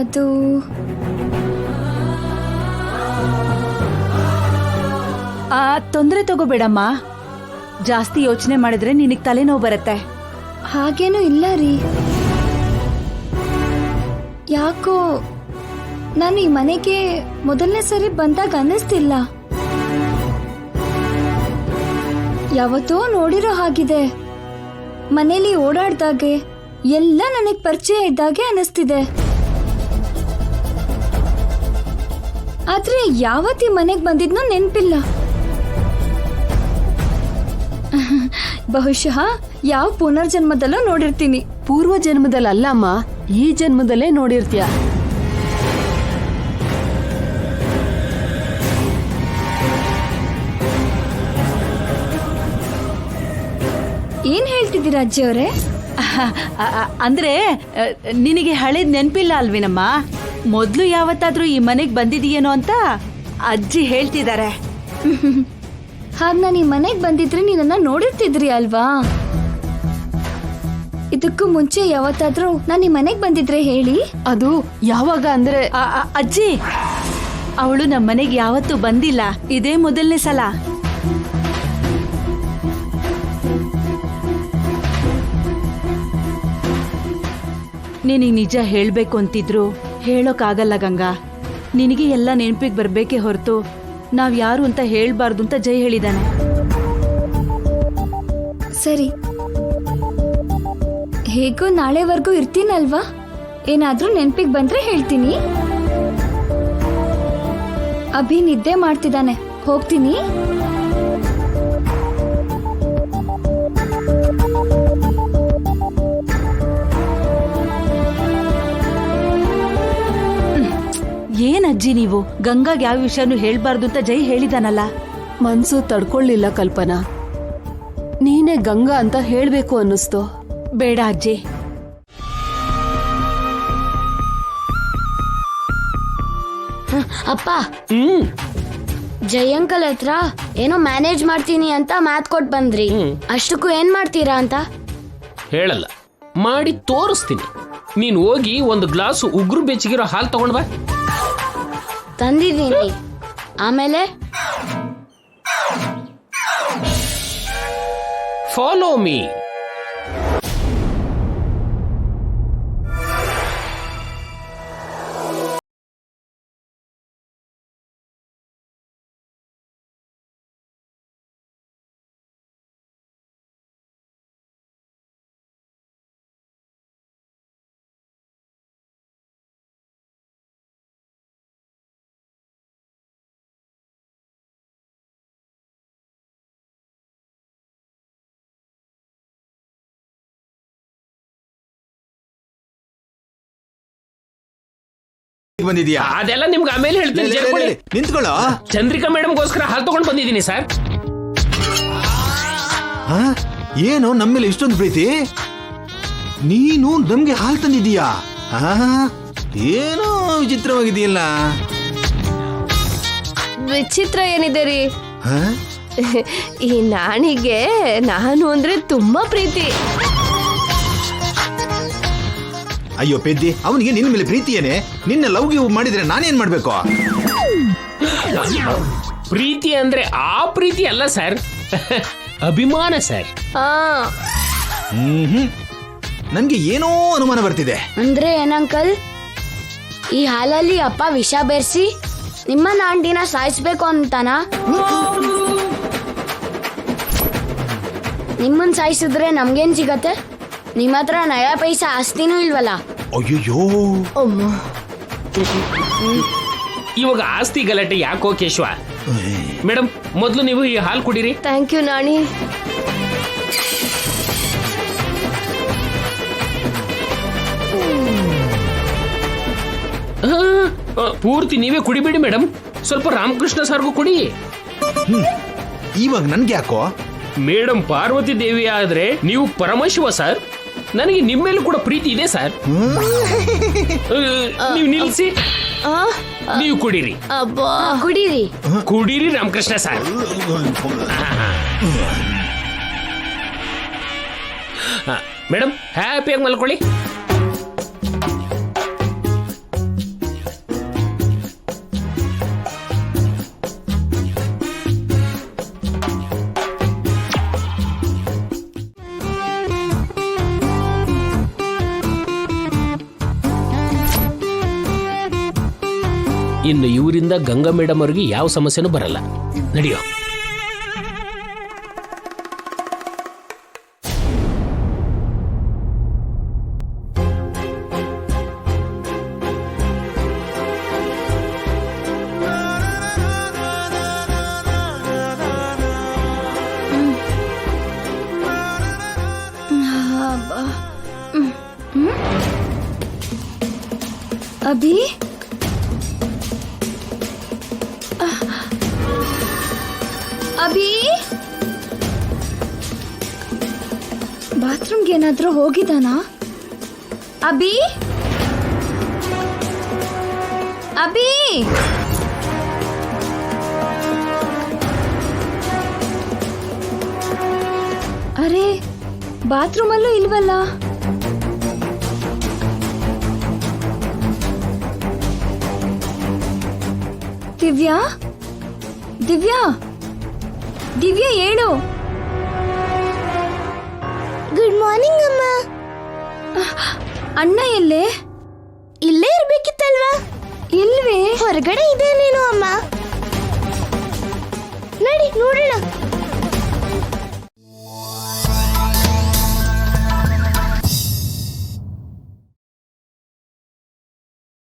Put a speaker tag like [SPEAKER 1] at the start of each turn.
[SPEAKER 1] ಅದು
[SPEAKER 2] ತೊಂದರೆ ತಗೋಬೇಡಮ್ಮ. ಜಾಸ್ತಿ ಯೋಚನೆ ಮಾಡಿದ್ರೆ ನಿನಗೆ ತಲೆನೋವು ಬರುತ್ತೆ.
[SPEAKER 1] ಹಾಗೇನೂ ಇಲ್ಲ ರೀ. ಯಾಕೋ ನಾನು ಈ ಮನೆಗೆ ಮೊದಲನೇ ಸರಿ ಬಂದಾಗ ಅನ್ನಿಸ್ತಿಲ್ಲ. ಯಾವತ್ತೋ ನೋಡಿರೋ ಹಾಗಿದೆ. ಮನೇಲಿ ಓಡಾಡ್ದಾಗೆ ಎಲ್ಲ ನನಗ್ ಪರಿಚಯ ಇದ್ದಾಗೆ ಅನ್ನಿಸ್ತಿದೆ. ಆದ್ರೆ ಯಾವತ್ತಿ ಮನೆಗ್ ಬಂದಿದ್ನೋ ನೆನ್ಪಿಲ್ಲ. ಬಹುಶಃ ಯಾವ ಪುನರ್ಜನ್ಮದಲ್ಲೂ ನೋಡಿರ್ತೀನಿ.
[SPEAKER 3] ಪೂರ್ವ ಜನ್ಮದಲ್ಲಮ್ಮ, ಈ ಜನ್ಮದಲ್ಲೇ ನೋಡಿರ್ತೀಯ.
[SPEAKER 1] ಏನ್ ಹೇಳ್ತಿದ್ದೀರಾ ಅಜ್ಜಿ ಅವರೇ?
[SPEAKER 2] ಅಂದ್ರೆ ನಿನಗೆ ಹಳೇದ್ ನೆನ್ಪಿಲ್ಲ ಅಲ್ವೇನಮ್ಮ? ಮೊದ್ಲು ಯಾವತ್ತಾದ್ರೂ ಈ ಮನೆಗ್ ಬಂದಿದೀಯೇನೋ ಅಂತ ಅಜ್ಜಿ ಹೇಳ್ತಿದ್ದಾರೆ.
[SPEAKER 1] ಹಾಗ ನಾನು ಈ ಮನೆಗ್ ಬಂದಿದ್ರೆ ನೀನನ್ನ ನೋಡಿರ್ತಿದ್ರಿ ಅಲ್ವಾ? ಇದಕ್ಕೂ ಮುಂಚೆ ಯಾವತ್ತಾದ್ರೂ ನಾನು ಈ ಮನೆಗ್ ಬಂದಿದ್ರೆ ಹೇಳಿ.
[SPEAKER 3] ಅದು ಯಾವಾಗ ಅಂದ್ರೆ
[SPEAKER 2] ಅಜ್ಜಿ, ಅವಳು ನಮ್ಮ ಮನೆಗೆ ಯಾವತ್ತೂ ಬಂದಿಲ್ಲ. ಇದೇ ಮೊದಲನೇ ಸಲ. ನಿನಗೆ ನಿಜ ಹೇಳ್ಬೇಕು ಅಂತಿದ್ರು ಹೇಳೋಕ್ಕಾಗಲ್ಲ ಗಂಗಾ. ನಿನಗೆ ಎಲ್ಲ ನೆನಪಿಗೆ ಬರ್ಬೇಕೇ ಹೊರತು ನಾವ್ ಯಾರು ಅಂತ ಹೇಳ್ಬಾರ್ದು ಅಂತ ಜೈ ಹೇಳಿದಾನೆ.
[SPEAKER 1] ಸರಿ, ಹೇಗೂ ನಾಳೆವರೆಗೂ ಇರ್ತೀನಲ್ವಾ? ಏನಾದ್ರೂ ನೆನ್ಪಿಗೆ ಬಂದ್ರೆ ಹೇಳ್ತೀನಿ. ಅಭಿ ನಿದ್ದೆ ಮಾಡ್ತಿದ್ದಾನೆ, ಹೋಗ್ತೀನಿ.
[SPEAKER 2] ಏನ್ ಅಜ್ಜಿ ನೀವು ಗಂಗಾಗ್ ಯಾವ ವಿಷಯನೂ ಹೇಳ್ಬಾರ್ದು ಅಂತ ಜೈ ಹೇಳಿದಾನಲ್ಲ.
[SPEAKER 3] ಮನ್ಸು ತಡ್ಕೊಳ್ಳಿಲ್ಲ ಕಲ್ಪನಾ. ನೀನೇ ಗಂಗಾ ಅಂತ ಹೇಳ್ಬೇಕು ಅನ್ನಿಸ್ತು.
[SPEAKER 2] ಬೇಡ ಅಜ್ಜಿ.
[SPEAKER 4] ಅಪ್ಪ, ಜೈ ಅಂಕಲ್ ಹತ್ರ ಏನೋ ಮ್ಯಾನೇಜ್ ಮಾಡ್ತೀನಿ ಅಂತ ಮಾತ್ ಕೊಟ್ ಬಂದ್ರಿ. ಅಷ್ಟಕ್ಕೂ ಏನ್ ಮಾಡ್ತೀರಾ ಅಂತ
[SPEAKER 5] ಹೇಳಲ್ಲ, ಮಾಡಿ ತೋರಿಸ್ತೀನಿ. ನೀನ್ ಹೋಗಿ ಒಂದು ಗ್ಲಾಸ್ ಉಗುರು ಬೆಚ್ಚಗಿರೋ ಹಾಲು ತಗೊಂಡ್ ಬಾ.
[SPEAKER 4] ತಂದಿದ್ದೀನಿ. ಆಮೇಲೆ
[SPEAKER 5] ಫಾಲೋ ಮೀ.
[SPEAKER 6] ಬಂದಿದ್ಯಾ?
[SPEAKER 5] ಅದೆಲ್ಲ ನಿಮ್ಗೆ ಆಮೇಲೆ ಹೇಳ್ತೀನಿ.
[SPEAKER 6] ನಿಂತ್ಕೊಳ್ಳೋ.
[SPEAKER 5] ಚಂದ್ರಿಕಾ ಮೇಡಮ್ಗೋಸ್ಕರ ಹಾಲು ತಗೊಂಡ್ ಬಂದಿದ್ದೀನಿ ಸರ್.
[SPEAKER 6] ಏನು ನಮ್ಮೇಲೆ ಇಷ್ಟೊಂದು ಪ್ರೀತಿ? ನೀನು ನಮ್ಗೆ ಹಾಲು ತಂದಿದ್ದೀಯಾ? ಏನೋ ವಿಚಿತ್ರವಾಗಿದೆಯಲ್ಲ.
[SPEAKER 7] ವಿಚಿತ್ರ ಏನಿದೆ ರೀ? ಈ ನಾಣಿಗೆ ನಾನು ಅಂದ್ರೆ ತುಂಬಾ ಪ್ರೀತಿ.
[SPEAKER 6] ಅಯ್ಯೋ ಪೆದ್ದಿ, ಅವನಿಗೆ ನಿನ್ನ ಮೇಲೆ ಪ್ರೀತಿ ಏನೇ? ನಿನ್ನ ಲವ್ಗೆ ಮಾಡಿದ್ರೆ ನಾನೇನ್ ಮಾಡ್ಬೇಕು?
[SPEAKER 5] ಪ್ರೀತಿ ಅಂದ್ರೆ ಆ ಪ್ರೀತಿ ಅಲ್ಲ ಸರ್, ಅಭಿಮಾನ ಸರ್.
[SPEAKER 6] ನನ್ಗೆ ಏನೋ ಅನುಮಾನ ಬರ್ತಿದೆ.
[SPEAKER 4] ಅಂದ್ರೆ ಏನಂಕಲ್, ಈ ಹಾಲಲ್ಲಿ ಅಪ್ಪ ವಿಷ ಬೆರೆಸಿ ನಿಮ್ಮ ಆಂಟಿನ ಸಾಯಿಸ್ಬೇಕು ಅಂತಾನ? ನಿಮ್ಮನ್ ಸಾಯಿಸಿದ್ರೆ ನಮ್ಗೇನ್ ಸಿಗತ್ತೆ? ನಿಮ್ಮ ಹತ್ರ ನಯಾ ಪೈಸಾ ಆಸ್ತಿನೂ ಇಲ್ವಲ್ಲ.
[SPEAKER 6] ಅಯ್ಯೋ,
[SPEAKER 5] ಇವಾಗ ಆಸ್ತಿ ಗಲಾಟೆ ಯಾಕೋ ಕೇಶವ? ಮೇಡಮ್, ಮೊದಲು ನೀವು ಈ ಹಾಲು ಕುಡೀರಿ.
[SPEAKER 7] Thank you Nani.
[SPEAKER 5] ಪೂರ್ತಿ ನೀವೇ ಕುಡಿಬೇಡಿ ಮೇಡಮ್, ಸ್ವಲ್ಪ ರಾಮಕೃಷ್ಣ ಸರ್ಗೂ ಕುಡಿ.
[SPEAKER 6] ಇವಾಗ ನನ್ಗೆ ಯಾಕೋ?
[SPEAKER 5] ಮೇಡಮ್ ಪಾರ್ವತಿ ದೇವಿ ಆದ್ರೆ ನೀವು ಪರಮಶಿವ ಸರ್. ನನಗೆ ನಿಮ್ಮ ಮೇಲೂ ಕೂಡ ಪ್ರೀತಿ ಇದೆ ಸರ್. ನೀವು ನಿಲ್ಸಿ, ನೀವು ಕುಡೀರಿ.
[SPEAKER 4] ಕುಡೀರಿ.
[SPEAKER 5] ಕುಡೀರಿ ರಾಮಕೃಷ್ಣ ಸರ್. ಮೇಡಮ್ ಹ್ಯಾಪಿಯಾಗಿ ಮಲ್ಕೊಳ್ಳಿ. ಇನ್ನು ಇವರಿಂದ ಗಂಗಾ ಮೇಡಮ್ ಅವ್ರಿಗೆ ಯಾವ ಸಮಸ್ಯೆನೂ ಬರಲ್ಲ. ನಡೆಯೋ.
[SPEAKER 1] ಅಭಿ ಅಭಿ ಬಾತ್ರೂಮ್ಗೆ ಏನಾದ್ರೂ ಹೋಗಿದ್ದಾನಾ? ಅಭಿ ಅಭಿ ಅರೆ ಬಾತ್ರೂಮಲ್ಲೂ ಇಲ್ವಲ್ಲ. ದಿವ್ಯಾ ದಿವ್ಯಾ ದಿವ್ಯಾ ಹೇಳು.
[SPEAKER 4] ಗುಡ್ ಮಾರ್ನಿಂಗ್ ಅಮ್ಮ.
[SPEAKER 1] ಅಣ್ಣ ಎಲ್ಲೇ?
[SPEAKER 4] ಇಲ್ಲೇ ಇರ್ಬೇಕಿತ್ತಲ್ವಾ?
[SPEAKER 1] ಇಲ್ವೇ?
[SPEAKER 4] ಹೊರಗಡೆ ಇದೆ ನೀನು ಅಮ್ಮ. ನಡಿ ನೋಡೋಣ.